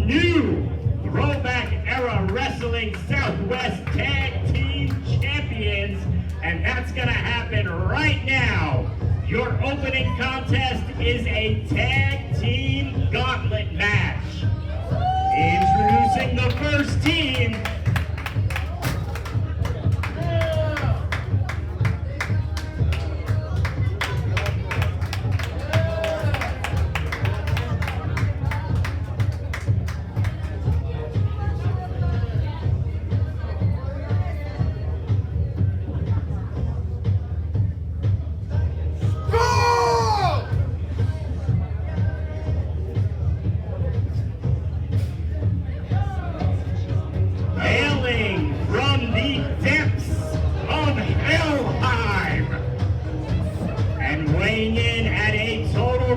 new Throwback Era Wrestling Southwest Tag Team Champions, and that's gonna happen right now. Your opening contest is a tag team gauntlet match. Introducing the first team.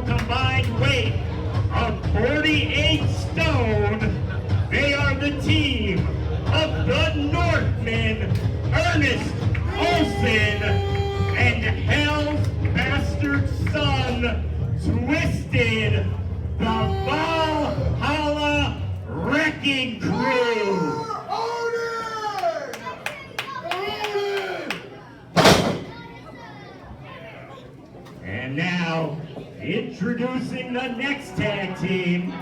Combined weight of 48 stone, they are the team of the Northmen, Ernest Olson, and Hell's Bastard Son, Twisted, the Valhalla Wrecking Crew. And now, introducing the next tag team.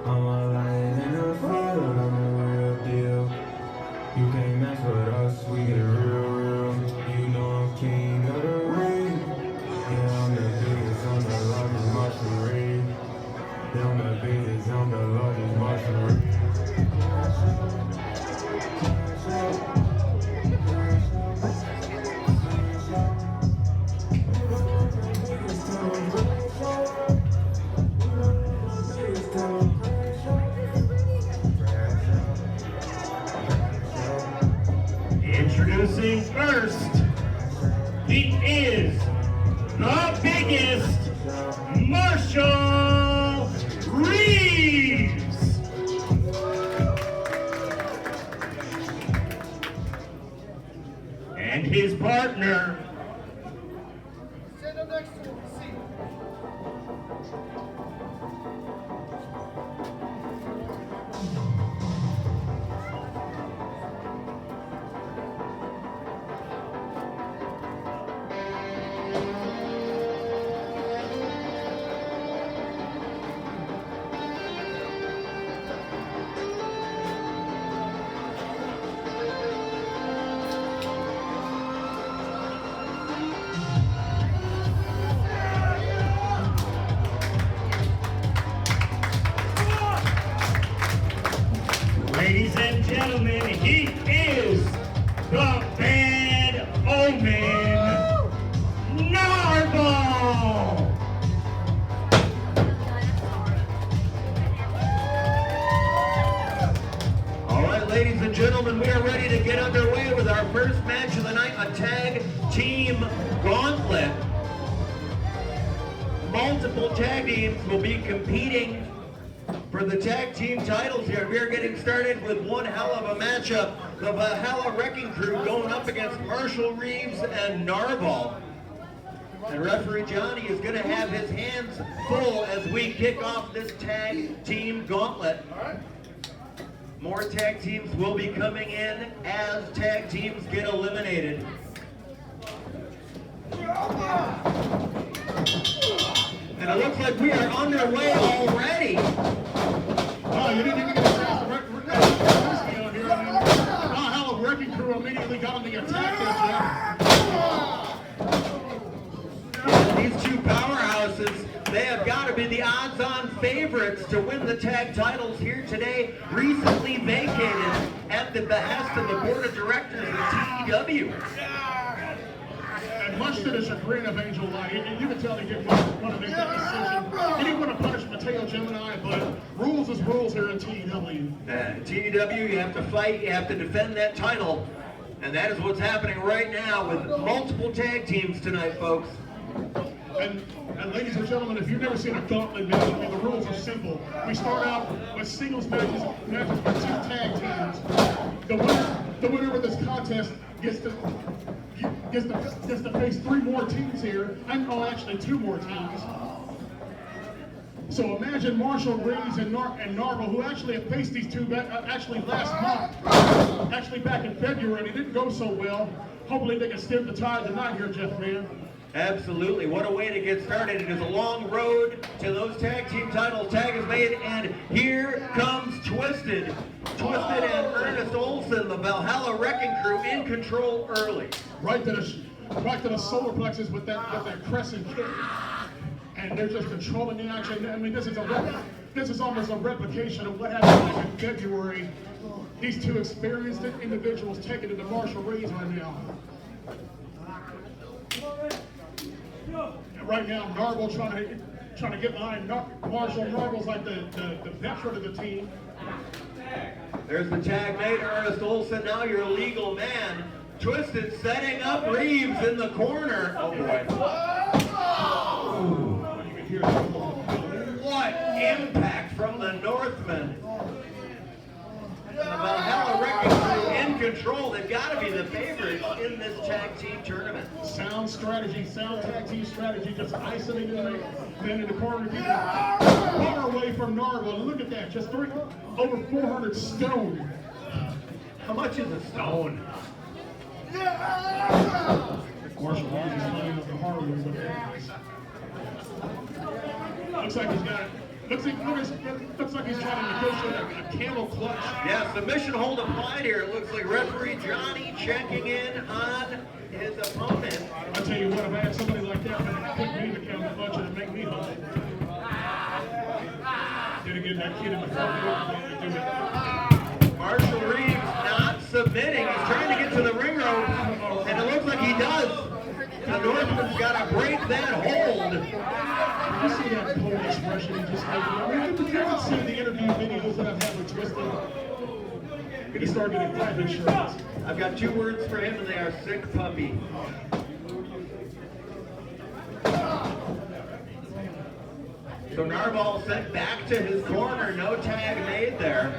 I'm a lion in the field, I'm a real deal. You can't mess with us, we get real. You know I'm king of the ring. Yeah, I'm the biggest, I'm the largest mushroom. Yeah, I'm the biggest, I'm the largest mushroom. Introducing first, he is the biggest, Marshall Reeves. And his partner, ladies and gentlemen, he is the Bad Omen, Narval. All right, ladies and gentlemen, we are ready to get underway with our first match of the night, a tag team gauntlet. Multiple tag teams will be competing for the tag team titles here. We are getting started with one hell of a matchup. The Valhalla Wrecking Crew going up against Marshall Reeves and Narval. And referee Johnny is going to have his hands full as we kick off this tag team gauntlet. More tag teams will be coming in as tag teams get eliminated. And it looks like we are underway already. Oh, you didn't even get a chance to whiskey on here. I mean, the Valhalla Wrecking Crew immediately got on the attack And these two powerhouses, they have got to be the odds-on favorites to win the tag titles here today, recently vacated at the behest of the board of directors of T.E.W. And much to the chagrin of Angel Light, you can tell he didn't want to make that decision. He didn't want to punish Mateo Gemini, but rules is rules here in T.E.W. T.E.W, you have to fight, you have to defend that title, and that is what's happening right now with multiple tag teams tonight, folks. And ladies and gentlemen, if you've never seen a gauntlet match, I mean, the rules are simple. We start out with singles matches with 2 tag teams. The winner of this contest gets to face 3 more teams here. Actually 2 more teams. So imagine Marshall Reeves and Narvel, who actually have faced these 2 actually last month, actually back in February. It didn't go so well. Hopefully they can stem the tide tonight here, Jeff Man. Absolutely. What a way to get started. It is a long road to those tag team titles. Tag is made, and here comes Twisted. Twisted and Ernest Olson, the Valhalla Wrecking Crew, in control early. Right to the solar plexus with that crescent kick. And they're just controlling the action. I mean, this is almost a replication of what happened back in February. These 2 experienced individuals taking it to Marshall Reeves right now. And right now, Narvel trying to get behind Marshall. Narvel's like the veteran of the team. There's the tag mate, Ernest Olson, now your legal man. Twisted setting up Reeves in the corner. Oh boy. What impact from the Northman. The Valhalla Wrecking Crew in control. They've got to be the favorites in this tag team tournament. Sound strategy, sound tag team strategy, just isolating the men in the corner. Far away from Narvel. And look at that, just over 400 stone. How much is a stone? Marshall Reeves is lining up the hardwood with that. Looks like he's got it. Looks like he's trying to negotiate a camel clutch. Yeah, submission hold applied here. It looks like referee Johnny checking in on his opponent. I'll tell you what, if I had somebody like that, that'd put me in the camel clutch and make me humble. Then again, that kid in the front row to do it. Marshall Reeves not submitting. He's trying to get to the ring rope, and it looks like he does. The Northman's got to break that hold. You see that cold expression he just gave me? I mean, you haven't seen the interview videos that I've had with Twisted. Gonna start getting life insurance. I've got 2 words for him, and they are sick puppy. So Narval sent back to his corner. No tag made there.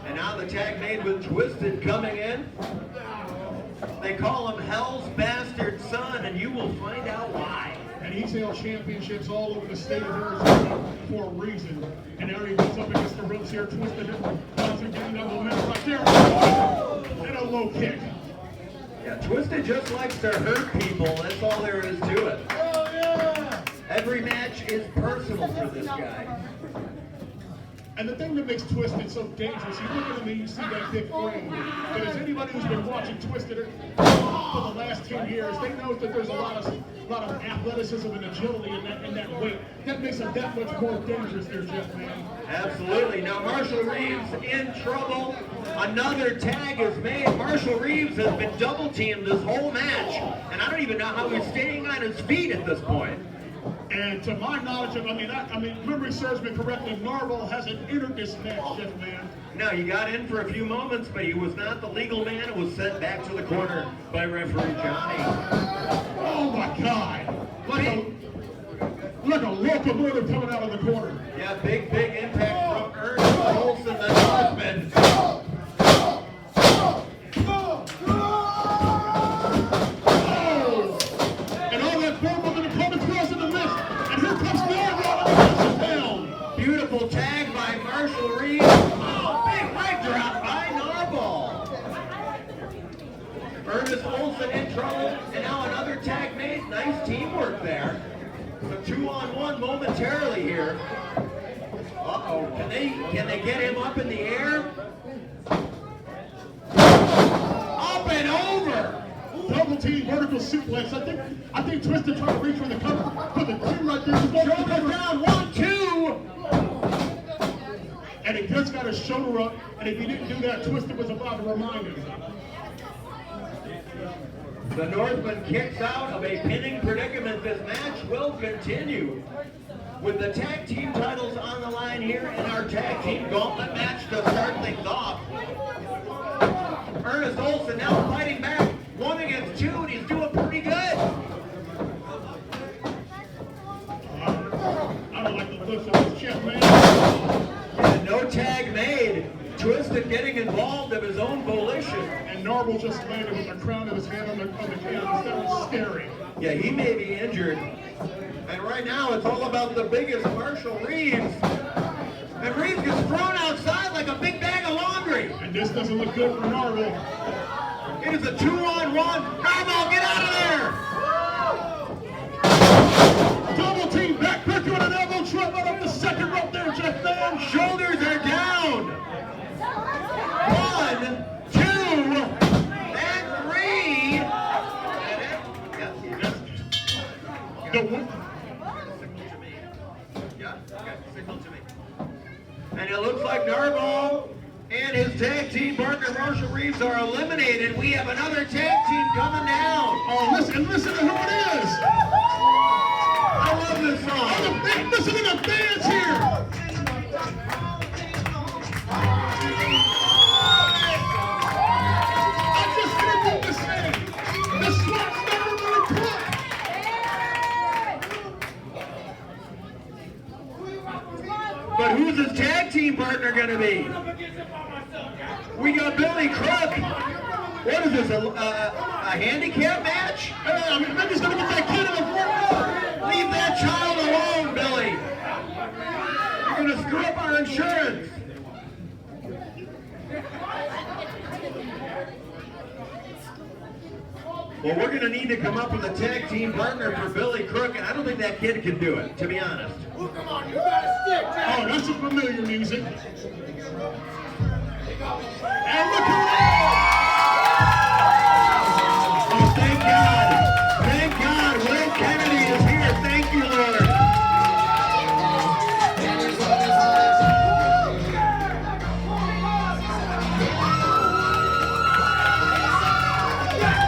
And now the tag made with Twisted coming in. They call him Hell's Bastard Son, and you will find out why. And he's held championships all over the state of Arizona for a reason. And now he goes up against the ropes here, Twisted it, getting that momentum right there. And a low kick. Yeah, Twisted just likes to hurt people. That's all there is to it. Oh, yeah! Every match is personal for this guy. And the thing that makes Twisted so dangerous, you look at him and you see that big frame. But as anybody who's been watching Twisted for the last 10 years, they know that there's a lot of athleticism and agility in that weight. That makes him that much more dangerous there, Jeff, man. Absolutely. Now Marshall Reeves in trouble. Another tag is made. Marshall Reeves has been double teamed this whole match. And I don't even know how he's staying on his feet at this point. And to my knowledge, memory serves me correctly, Narvel hasn't entered this match, Jeff, man. No, he got in for a few moments, but he was not the legal man and was sent back to the corner by referee Johnny. Oh my God! Like a locomotive coming out of the corner. Yeah, big impact from Ernest Olson, the Northman. And all that form of an opponent throws in the mist. And here comes Narvel down. Beautiful tag by Marshall Reeves. Oh, big leg drop by Narval. Ernest Olson in trouble, and now another tag made. Nice teamwork there. So 2-on-1 momentarily here. Uh-oh, can they get him up in the air? Up and over! Double team vertical suplex. I think Twisted tried to reach for the cover. For the 2 right there. Shoulder down, 1-2! And he just got his shoulder up. And if he didn't do that, Twisted was about to remind him. The Northman kicks out of a pinning predicament. This match will continue with the tag team titles on the line here in our tag team gauntlet match to start things off. Ernest Olson now fighting back, 1 against 2, and he's doing pretty good. getting involved of his own volition. And Norval just landed with the crown of his hand on the canvas. That was scary. Yeah, he may be injured. And right now it's all about the biggest, Marshall Reeves. And Reeves gets thrown outside like a big bag of laundry. And this doesn't look good for Norval. It is a 2-on-1. Norval, get out of there! Double team back quick on an elbow drop out of the second rope there, Jeff Van. Shoulders are down. 1, 2, and 3. The one. And it looks like Narval and his tag team partner Marshall Reeves are eliminated. We have another tag team coming down. Oh, listen to who it is. I love this song. Listen to the fans here. I just interviewed this man. The Swat's never really quit. But who's his tag team partner going to be? We got Billy Crook. What is this, a handicap match? I'm just going to get that kid in the front row. Leave that child alone, Billy. You're going to screw up our insurance. Well, we're going to need to come up with a tag team partner for Billy Crook, and I don't think that kid can do it, to be honest. Oh, that's some familiar music. And look who it is! Oh, thank God. Thank God. Will Kennedy is here. Thank you, Lord.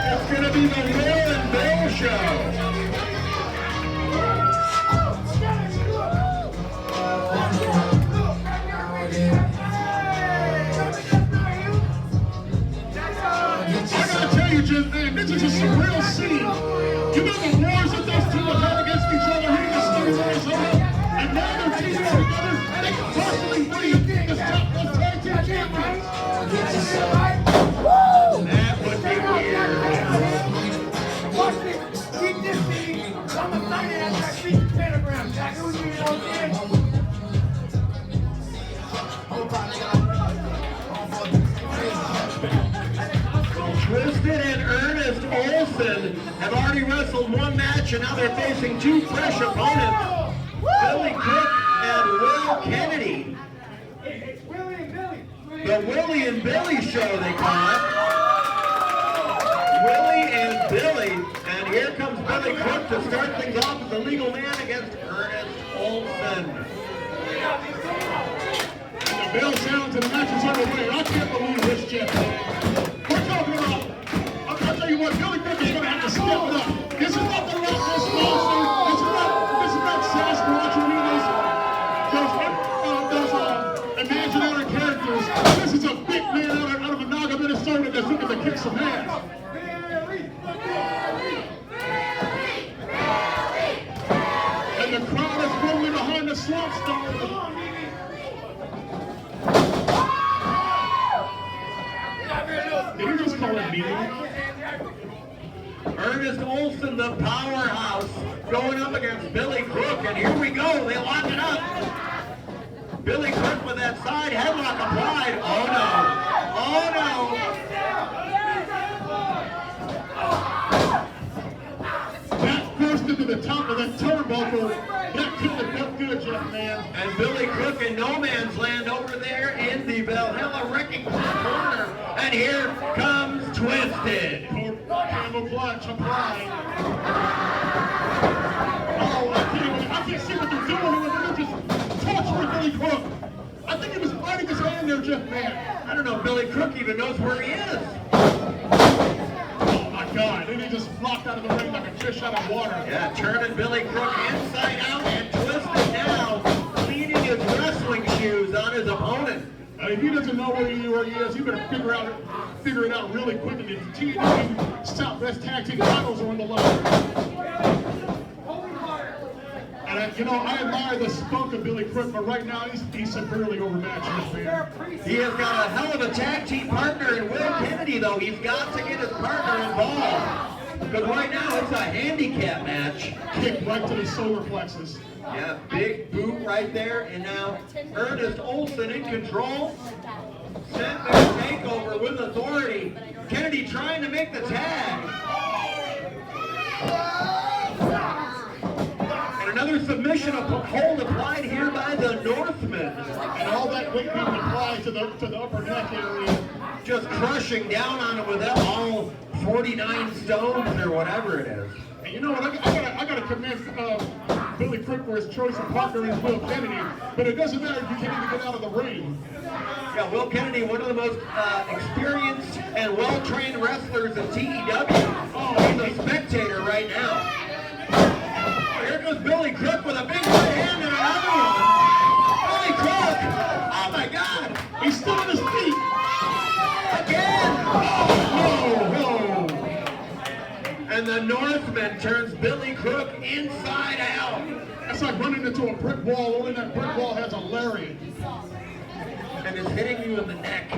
It's going to be the Will and Bill show. Man, this is just a real scene. You know the wars that those two have had against each other here in the state of Arizona? And now they're teaming together. They can possibly win the Southwest Tag Team Champions. That would be weird. Watch me. Keep this thing. I'm going to sign it after I beat the pentagram, Jack. It was me, Twisted and Ernest Olson have already wrestled one match, and now they're facing two fresh opponents, Billy Cook and Will Kennedy. The Willie and Billy show, they call it. Willie and Billy, and here comes Billy Cook to start things off as the legal man against Ernest Olson. And the bell sounds and the match is underway. I can't believe this, Jeff. We're talking about, I'll tell you what, Billy Cook is going to have to step it up. This is not the rock this monster. This is not Sasquatch or any of those imaginary characters. This is a big man out of Monaga, Minnesota that's looking to kick some ass. And the crowd is rolling behind the Swamp Stone. Did you just call it meeting? Ernest Olson, the powerhouse, going up against Billy Crook, and here we go, they lock it up. Billy Crook with that side headlock applied. Oh no, oh no. That burst into the top of that turnbuckle. That couldn't have felt good, Jeff, man. And Billy Crook in no man's land over there in the Valhalla Wrecking corner. And here comes Twisted. Camouflage applied. Oh, I can't see what they're doing here. They're just torturing Billy Crook. I think he was biting his hand there, Jeff, man. I don't know if Billy Crook even knows where he is. Oh, my God. Then he just flopped out of the ring like a fish out of water. Yeah, turning Billy Crook inside out and Twisted now, cleaning his wrestling shoes on his opponent. If he doesn't know where he is, he better figure it out really quickly. The T.E.W Southwest Tag Team titles are on the line. And I admire the spunk of Billy Crook, but right now he's severely overmatched, man. He has got a hell of a tag team partner in Will Kennedy, though. He's got to get his partner involved. Because right now it's a handicap match. Kick right to the solar plexus. Yeah, big boot right there. And now Ernest Olson in control. Sent their takeover with authority. Kennedy trying to make the tag. And another submission hold applied here by the Northman. And all that weight being applied to the upper neck area. Just crushing down on him with all 49 stones or whatever it is. And you know what? I gotta commend Billy Crook for his choice of partner in Will Kennedy, but it doesn't matter if you can't even get out of the ring. Yeah, Will Kennedy, one of the most experienced and well-trained wrestlers in T.E.W. He's a spectator right now. Here goes Billy Crook with a big right hand and another one. Billy Crook! Oh my God! He's still on his feet. Again! No. And the Northman turns Billy Crook inside out. That's like running into a brick wall, only that brick wall has a lariat. And is hitting you in the neck.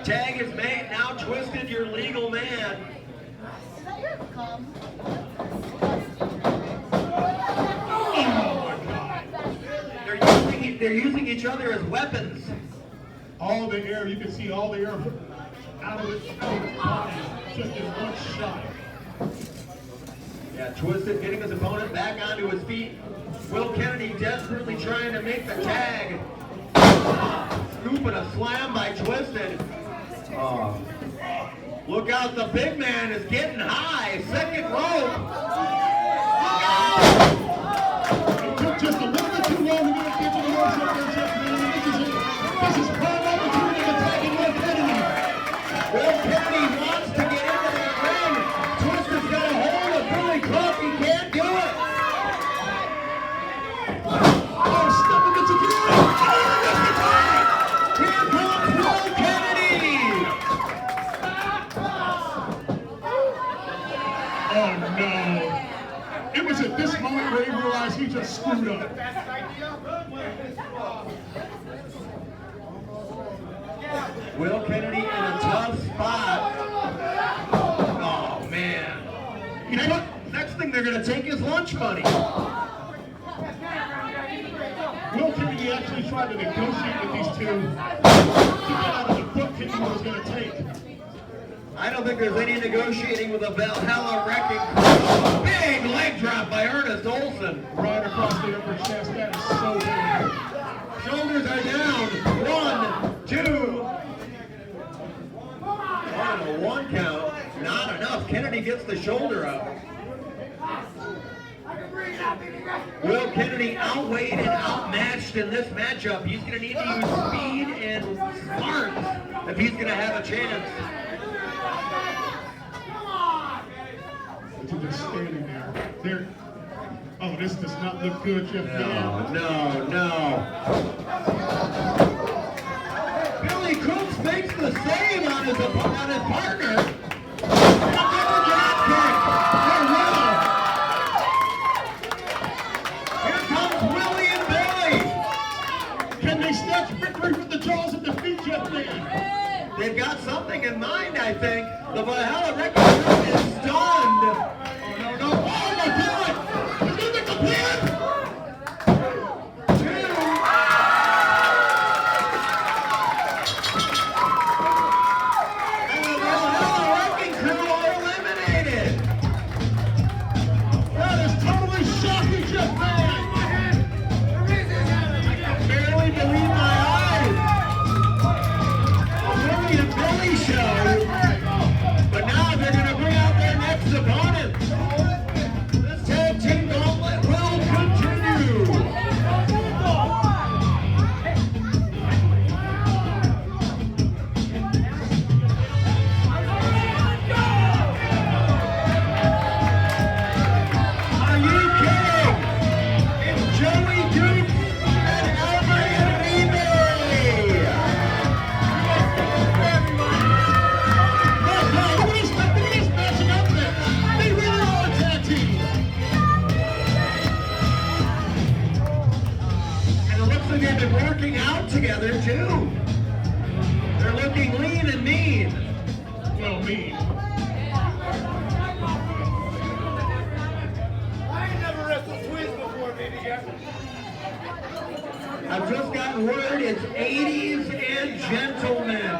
Tag is made, now Twisted, your legal man. Is that your cum? Oh my God. They're using each other as weapons. All the air, you can see all the air out of its body, just in one shot. Yeah, Twisted getting his opponent back onto his feet. Will Kennedy desperately trying to make the tag. Scoop and a slam by Twisted. Look out, the big man is getting high. Second rope. It took just a little bit too long to get to the ropes up there, Jeff, man. This is prime opportunity to tag in Will Kennedy. Will Kennedy wants to get into that ring. Twister's got a hold of Billy Crook. He can't do it. Oh, step him into the ring. Here comes Will Kennedy. Oh, no. It was at this moment where he realized he just screwed up. Will Kennedy in a tough spot. Oh, man. You know what? Next thing they're going to take his lunch money. Will Kennedy actually tried to negotiate with these two to get out of the book he was going to take. I don't think there's any negotiating with a Valhalla Wrecking. Big leg drop by Ernest Olson. Right across the upper chest. That is so big. Shoulders are down. 1, 2. On a 1 count. Not enough. Kennedy gets the shoulder up. Will Kennedy outweighed and outmatched in this matchup. He's going to need to use speed and smarts if he's going to have a chance. They're just standing there. Oh, this does not look good, Jeff. No. Billy Crooks makes the save on his partner. Here comes Willie and Billy. Can they snatch victory from the jaws of defeat, Jeff Man? They've got something in mind, I think. The Valhalla Wrecking Crew is stunned. Oh, no. Oh, my God. He's going to make the pin. 2. And the Valhalla Wrecking Crew are eliminated. That is totally shocking, Jeff Man. I can barely believe my eyes. A Willie and Billy show. But now they're going to bring out their next opponent. looking lean and mean. Well, mean. I ain't never wrestled twins before, baby girl. I've just gotten word it's 80s and gentlemen.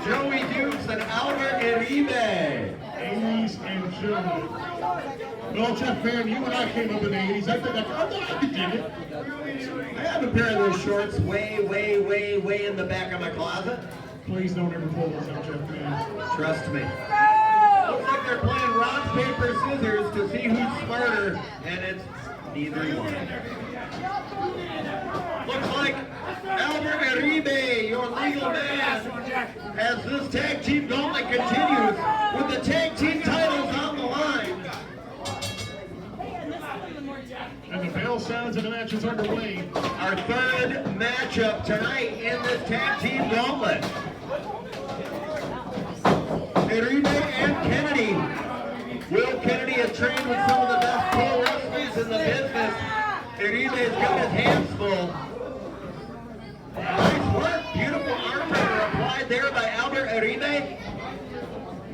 Joey Dukes and Albert Uribe. 80s and gentlemen. Well, Jeff Van, you and I came up in the 80s. I thought I could dig it. I have a pair of those shorts way in the back of my closet. Please don't ever pull those out, Jeff Van. Trust me. Looks like they're playing rock, paper, scissors to see who's smarter, and it's neither one. Looks like Albert Uribe, your legal man, as this tag team gauntlet continues with the tag team titles on the line. And the bell sounds and the match is underway. Our third matchup tonight in this tag team gauntlet. Uribe and Kennedy. Will Kennedy has trained with some of the best pro wrestlers in the business. Uribe's got his hands full. Nice work, beautiful arm wrestler applied there by Albert Uribe.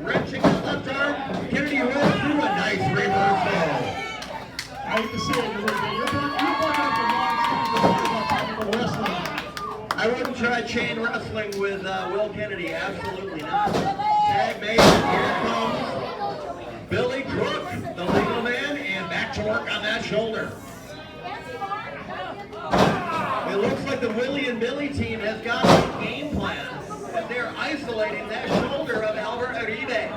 Wrenching the left arm, Kennedy rolls through a nice reversal. I hate to say it, you're working up the wrong things about wrestling. I wouldn't try chain wrestling with Will Kennedy, absolutely not. Tag made, here comes Billy Crook, the legal man, and back to work on that shoulder. It looks like the Willie and Billy team has got a game plan. They're isolating that shoulder of Albert Uribe.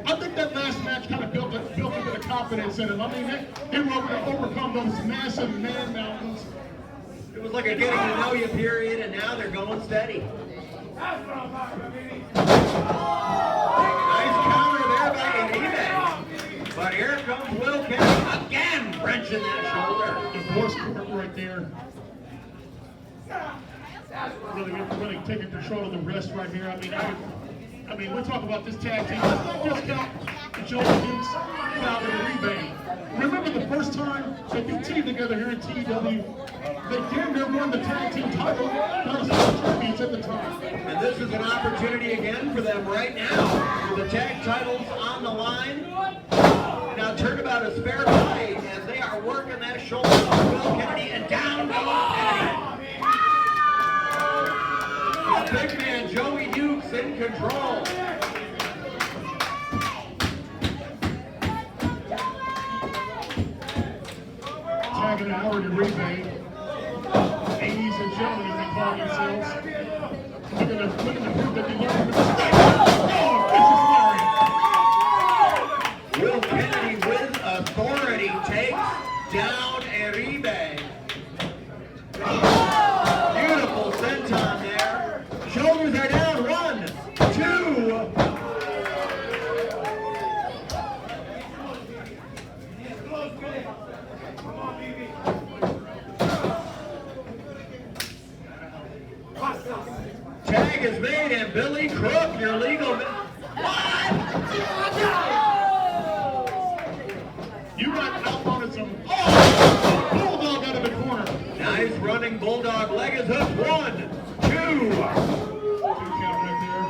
I think that last match kind of built a bit of confidence in him. I mean, they were able to overcome those massive man mountains. It was like a getting to know you period, and now they're going steady. That's what I'm talking about, baby. Nice counter there by Uribe. But here comes Will Kennedy again, wrenching that shoulder. The force court right there. Really taking control of the rest right here. I mean, we're talking about this tag team. Let's not just count the Joey Dukes and Albert Uribe. Remember the first time that they teamed together here in T.E.W, they damn near won the tag team title. That was the champions at the time. And this is an opportunity again for them right now. With the tag titles on the line. Now turnabout is fair play as they are working that shoulder of Will Kennedy, and down goes Kennedy. The big man Joey Dukes in control. Tagging an hour to Uribe. 80s and gentlemen, as they call themselves. Looking to prove that they learned from the mistake. Oh, vicious lariat. Will Kennedy with authority takes down Uribe. Beautiful senton there. Shoulders are down. 1, 2. Tag is made, and Billy Crook, your legal man. What? You got outvoted some. Oh! Bulldog out of the corner. Nice running bulldog leg is hooked. 1, 2. Two count right there.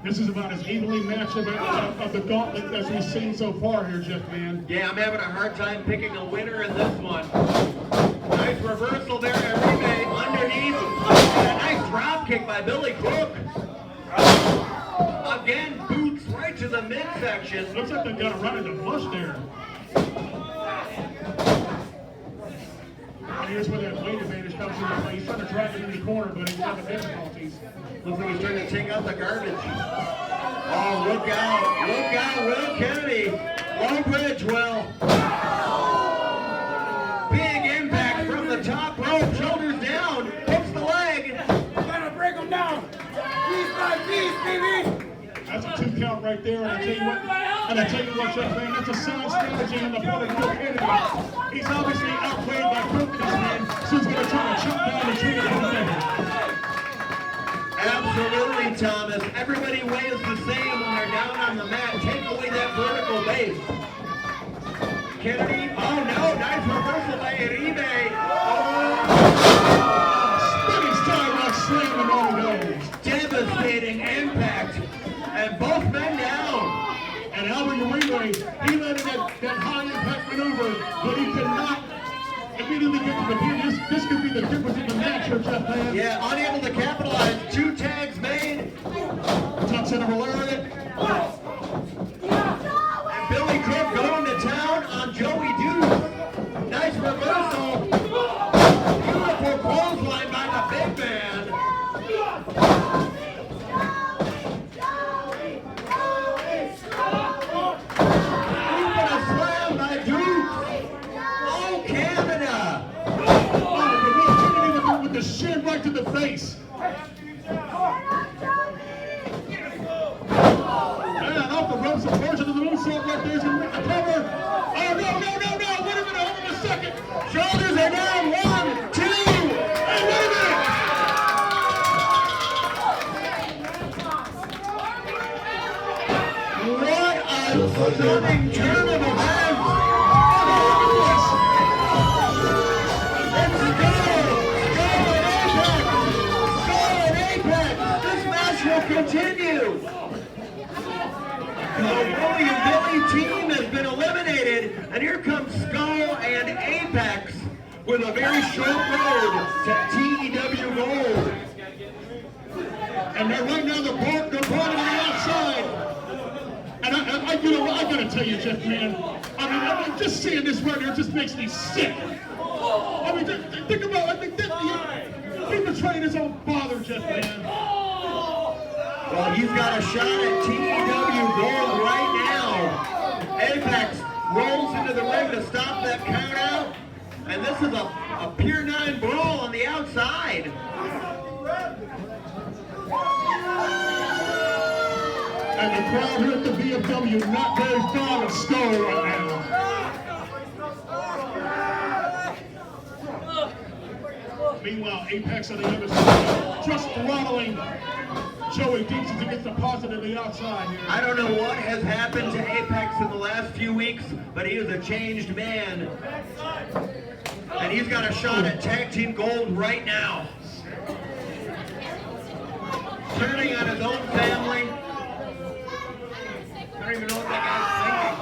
This is about as evenly matched of the gauntlet as we've seen so far here, Jeff Man. Yeah, I'm having a hard time picking a winner in this one. Nice reversal there, Uribe underneath. And a nice drop kick by Billy Crook. Again, boots right to the midsection. Looks like they got a run in the bush there. And here's where that weight advantage comes into play. He's trying to drive it in the corner, but he's having difficulties. Looks like he's trying to take out the garbage. Oh, look out, Will Kennedy. Low bridge, Will. Big impact from the top rope, shoulders down, hooks the leg. Gotta break them down. Piece by piece, baby. That's a 2 count right there, and I tell you what, Jeff Man, that's a sound strategy on the part of Will Kennedy. He's obviously outplayed by Crook this man, so he's going to try to chop down the trigger from there. Absolutely, Thomas. Everybody weighs the same when they're down on the mat. Take away that vertical base. Kennedy. Oh no, nice reversal by Uribe. Spinning sidewalk slam and on he goes. Devastating impact. And both men down. And Albert Uribe, he led in that high impact maneuver, but he could not immediately get to the pin. This could be the difference in the match here, Jeff Van. Yeah, unable to capitalize. 2 tags made. Top center Valerian. And Billy Cook going to town on Joey Duke. Nice reversal. Beautiful clothesline by the big man. Even a slam by Duke. Oh, Canada. Oh, but with the shin right to the face. And off the ropes, a portion of the moonsault right there is going to make the cover. Oh, no. Wait a minute, hold on a second. Shoulders are down. 1, 2. Hey, wait a minute. What a stunning turn of events. Let's go. Skull and Apex. This match will continue. The Bully and Billy team has been eliminated, and here comes Skull and Apex with a very short road to T.E.W Gold. And they're right now, they're part of the outside. And I gotta tell you, Jeff, man, I'm just seeing this right here, it just makes me sick. I mean, think about it. He's betraying his own father, Jeff, man. Well, he's got a shot at T.E.W Gold right now. Apex rolls into the ring to stop that count out. And this is a pure 9 brawl on the outside. And the crowd here at the VFW not very fond of Skull right now. Meanwhile, Apex on the other side, just throttling Joey Deeks as he gets the positive on the outside here. I don't know what has happened to Apex in the last few weeks, but he is a changed man. And he's got a shot at Tag Team Gold right now. Turning on his own family. I don't even know what that guy's thinking.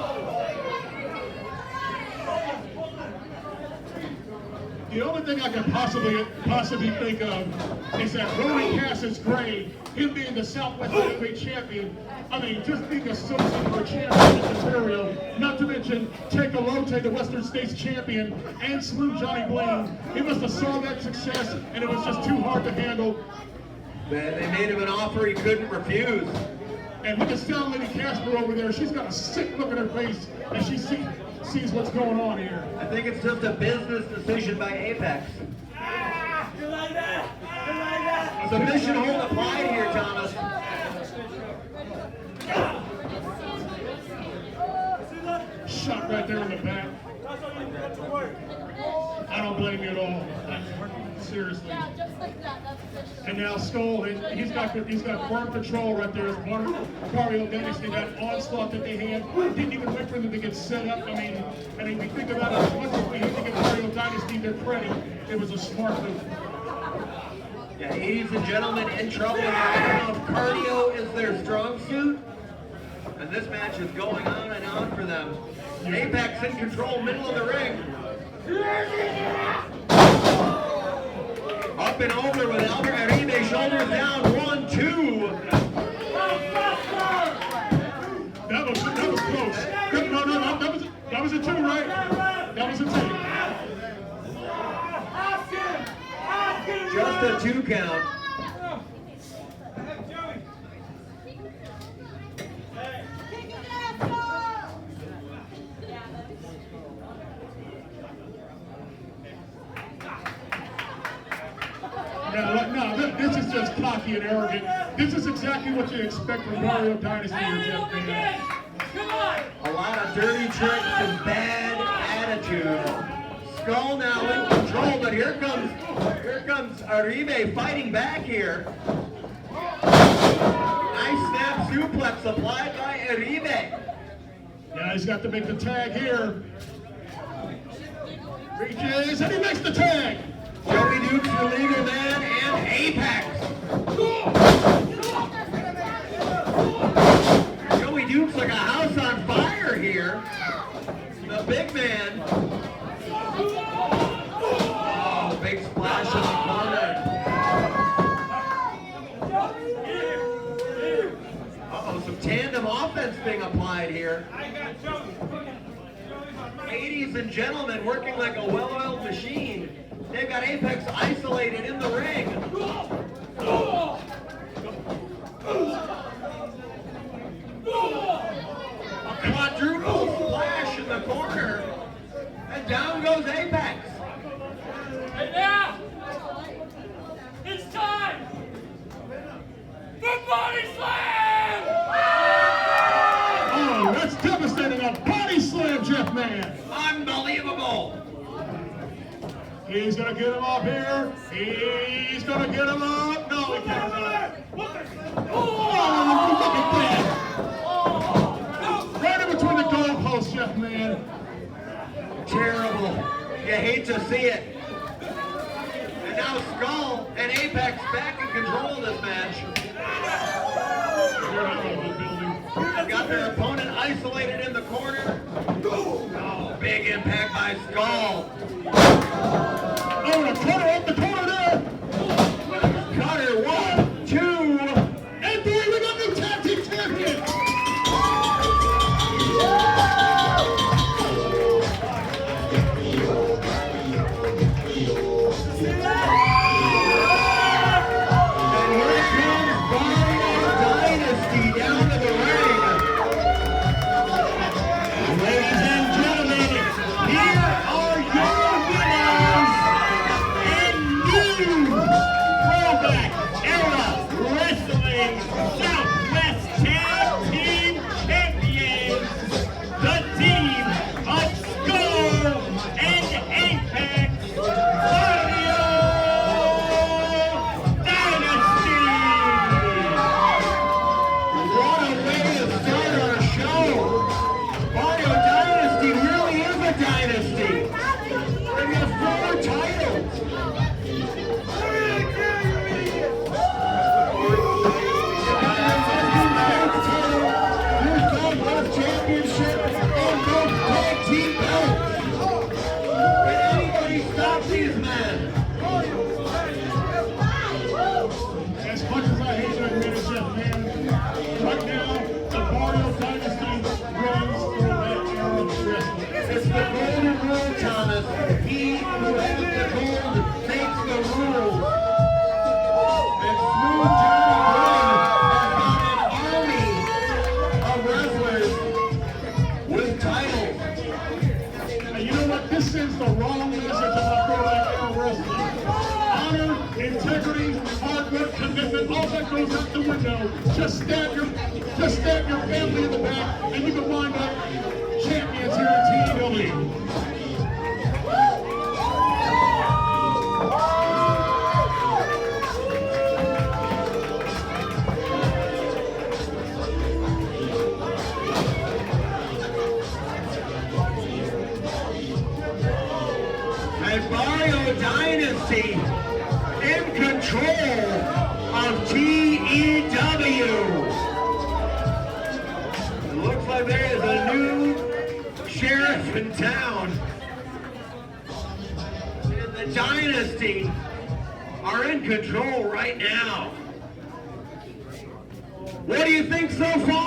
The only thing I can possibly think of is that Roddy Cassius Gray, him being the Southwest Heavyweight Champion, I mean, just being associated with championship material, not to mention T.E.W, the Western States Champion, and Slew Johnny Blaine. He must have saw that success, and it was just too hard to handle. They made him an offer he couldn't refuse. And look at Sound Lady Casper over there. She's got a sick look on her face as she sees what's going on here. I think it's just a business decision by Apex. Submission hold applied here, Thomas. Shot right there in the back. I don't blame you at all. Seriously. Yeah, just like that. That's official. And now Skull, he's got firm control right there. As Mario Dynasty, that onslaught that they had, didn't even wait for them to get set up. I mean, and if you think about it, as much as we hate to give Mario Dynasty their credit, it was a smart move. Yeah, ladies and gentlemen, in trouble. I don't know if cardio is their strong suit. And this match is going on and on for them. Apex in control, middle of the ring. Up and over with Albert Uribe, shoulders down, 1, 2. That was close. No, that was a 2, right? That was a 2. Just a 2 count. No, this is just cocky and arrogant. This is exactly what you expect from Mario Dynasty or Jeff Van. A lot of dirty tricks and bad attitude. Skull now in control, but here comes Uribe fighting back here. Nice snap suplex applied by Uribe. Yeah, he's got to make the tag here. Reaches, and he makes the tag. Joey Duke's the legal man and Apex. Joey Duke's like a house on fire here. The big man. Oh, big splash in the corner. Uh-oh, some tandem offense being applied here. Ladies and gentlemen, working like a well-oiled machine. They've got Apex isolated in the ring. A quadruple splash in the corner. And down goes Apex. And now, it's time for Body Slam! Oh, that's devastating. A body slam, Jeff Man. Unbelievable. He's going to get him up here. He's going to get him up. No, he can't. Oh, look at that. Right in between the goalposts, Jeff Man. Terrible. You hate to see it. And now Skull and Apex back in control of this match. Got their opponent isolated in the corner. Oh, big impact by Skull. Oh, the cutter up the corner there. Cutter, 1, 2, And three. We got new tag team champions. and here comes Gauntlet Dynasty down to the ring. Ladies and gentlemen, here are your winners and new Throwback Era Wrestling Southwest Tag Team Champions, the team of Skull and Apex Audio Dynasty. What a way to start our show. Mario Dynasty really is a dynasty. They have 4 titles. Championship and both tag team belts. Can anybody stop these men? As much as I hate to admit it, Jeff Man, right now, the Mario Dynasty runs Throwback Era Wrestling. It's the golden rule, Thomas. He who has the gold makes the rules. And Smooth Johnny Wayne has got an army of wrestlers with titles. And you know what? This sends the wrong message about Throwback Era Wrestling. Honor, integrity, hard work, commitment, all that goes out the window. Just stab your family in the back, and you can wind up champions here at T.E.W. And Mario Dynasty in control of T.E.W. It looks like there is a new sheriff in town. And the Dynasty are in control right now. What do you think so far?